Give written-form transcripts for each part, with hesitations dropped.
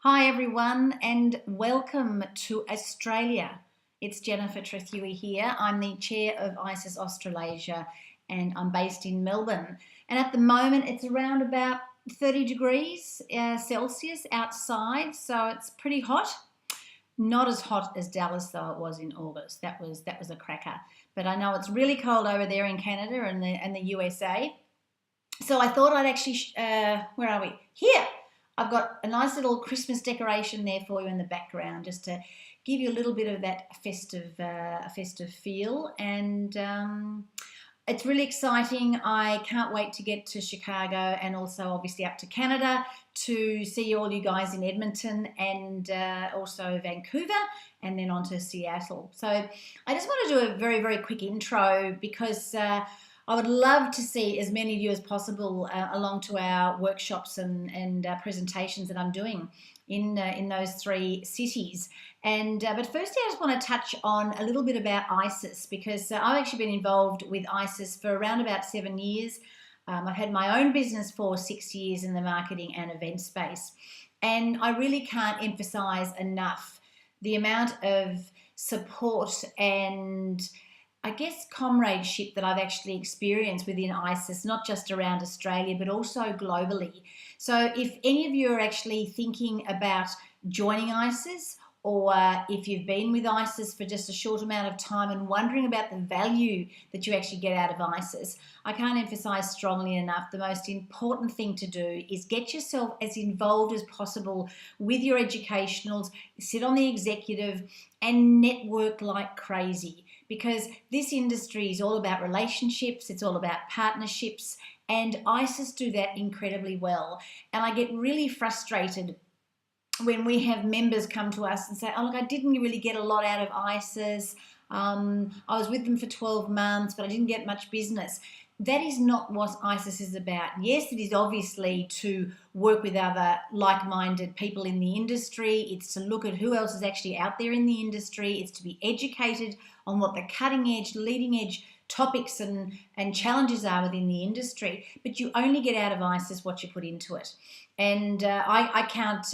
Hi everyone and welcome to Australia. It's Jennifer Trethewey here. I'm the chair of ISES Australasia and I'm based in Melbourne. And at the moment it's around about 30 degrees Celsius outside, so it's pretty hot. Not as hot as Dallas though it was in August. That was a cracker. But I know it's really cold over there in Canada and the USA. So I thought I'd actually, where are we? Here. I've got a nice little Christmas decoration there for you in the background, just to give you a little bit of that festive feel. And it's really exciting. I can't wait to get to Chicago and also obviously up to Canada to see all you guys in Edmonton and also Vancouver and then on to Seattle. So I just want to do a very, very quick intro because I would love to see as many of you as possible along to our workshops and presentations that I'm doing in those three cities. And but firstly, I just want to touch on a little bit about ISES because I've actually been involved with ISES for around about 7 years. I've had my own business for 6 years in the marketing and event space. And I really can't emphasize enough the amount of support and I guess comradeship that I've actually experienced within ISES, not just around Australia, but also globally. So if any of you are actually thinking about joining ISES, or if you've been with ISES for just a short amount of time and wondering about the value that you actually get out of ISES, I can't emphasize strongly enough the most important thing to do is get yourself as involved as possible with your educationals, sit on the executive and network like crazy. Because this industry is all about relationships, it's all about partnerships, and ISES do that incredibly well. And I get really frustrated when we have members come to us and say, oh, look, I didn't really get a lot out of ISES. I was with them for 12 months, but I didn't get much business. That is not what ISES is about. Yes, it is obviously to work with other like-minded people in the industry. It's to look at who else is actually out there in the industry. It's to be educated on what the cutting-edge, leading-edge topics and challenges are within the industry. But you only get out of ISES what you put into it. And I can't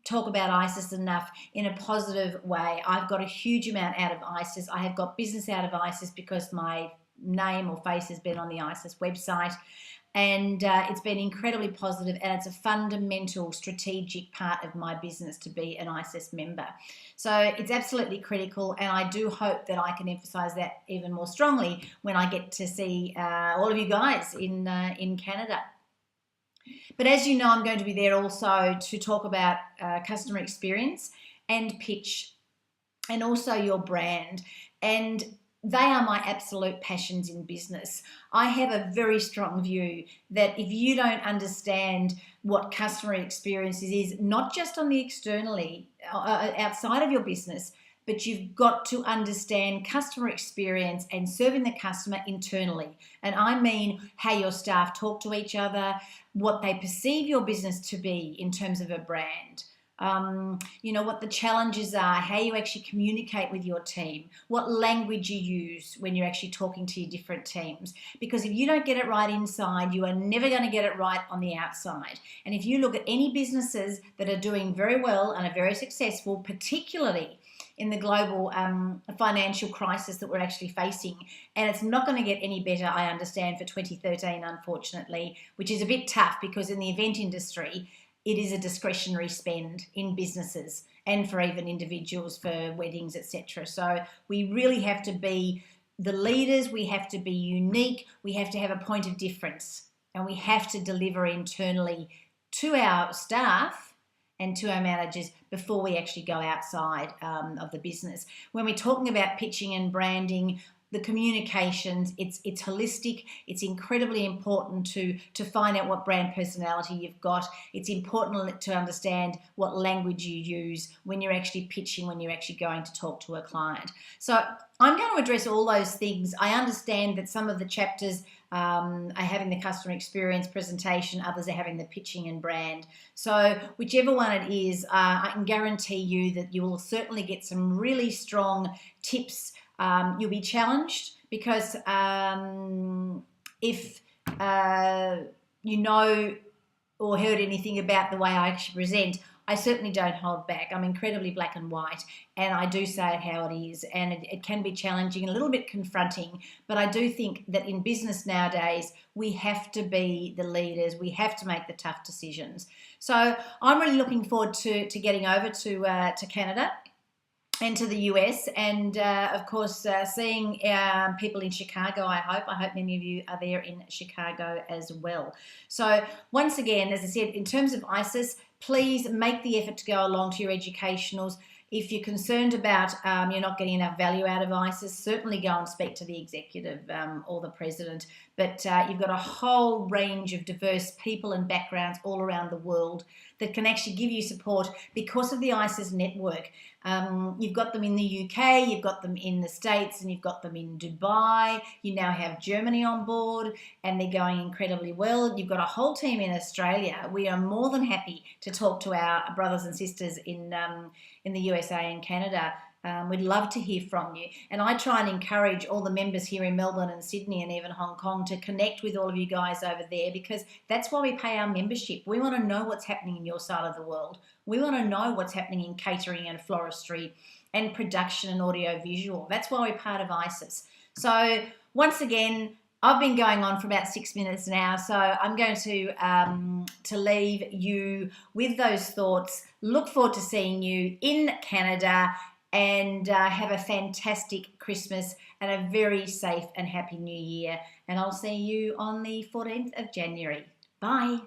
talk about ISES enough in a positive way. I've got a huge amount out of ISES. I have got business out of ISES because my name or face has been on the ISES website, and it's been incredibly positive, and it's a fundamental strategic part of my business to be an ISES member. So it's absolutely critical, and I do hope that I can emphasize that even more strongly when I get to see all of you guys in Canada. But as you know, I'm going to be there also to talk about customer experience and pitch and also your brand. And they are my absolute passions in business. I have a very strong view that if you don't understand what customer experience is, not just on the externally, outside of your business, but you've got to understand customer experience and serving the customer internally. And I mean how your staff talk to each other, what they perceive your business to be in terms of a brand. What the challenges are, how you actually communicate with your team, what language you use when you're actually talking to your different teams. Because if you don't get it right inside, you are never going to get it right on the outside. And if you look at any businesses that are doing very well and are very successful, particularly in the global financial crisis that we're actually facing, and it's not going to get any better, I understand, for 2013, unfortunately, which is a bit tough because in the event industry, it is a discretionary spend in businesses and for even individuals for weddings, etc. So we really have to be the leaders, we have to be unique, we have to have a point of difference, and we have to deliver internally to our staff and to our managers before we actually go outside of the business. When we're talking about pitching and branding, the communications, it's holistic. It's incredibly important to find out what brand personality you've got. It's important to understand what language you use when you're actually pitching, when you're actually going to talk to a client. So I'm going to address all those things. I understand that some of the chapters are having the customer experience presentation, others are having the pitching and brand. So whichever one it is, I can guarantee you that you will certainly get some really strong tips. You'll be challenged because if you know or heard anything about the way I actually present, I certainly don't hold back. I'm incredibly black and white, and I do say it how it is, and it can be challenging and a little bit confronting, but I do think that in business nowadays, we have to be the leaders. We have to make the tough decisions. So I'm really looking forward to getting over to Canada and to the US, and of course seeing people in Chicago. I hope many of you are there in Chicago as well. So once again, as I said, in terms of ISES, please make the effort to go along to your educationals. If you're concerned about you're not getting enough value out of ISES, certainly go and speak to the executive or the president. But you've got a whole range of diverse people and backgrounds all around the world that can actually give you support because of the ISES network. You've got them in the UK, you've got them in the States, and you've got them in Dubai. You now have Germany on board, and they're going incredibly well. You've got a whole team in Australia. We are more than happy to talk to our brothers and sisters in the USA and Canada. We'd love to hear from you. And I try and encourage all the members here in Melbourne and Sydney and even Hong Kong to connect with all of you guys over there, because that's why we pay our membership. We want to know what's happening in your side of the world. We want to know what's happening in catering and floristry and production and audio-visual. That's why we're part of ISES. So once again, I've been going on for about 6 minutes now, so I'm going to leave you with those thoughts. Look forward to seeing you in Canada, and have a fantastic Christmas and a very safe and happy New Year. And I'll see you on the 14th of January. Bye.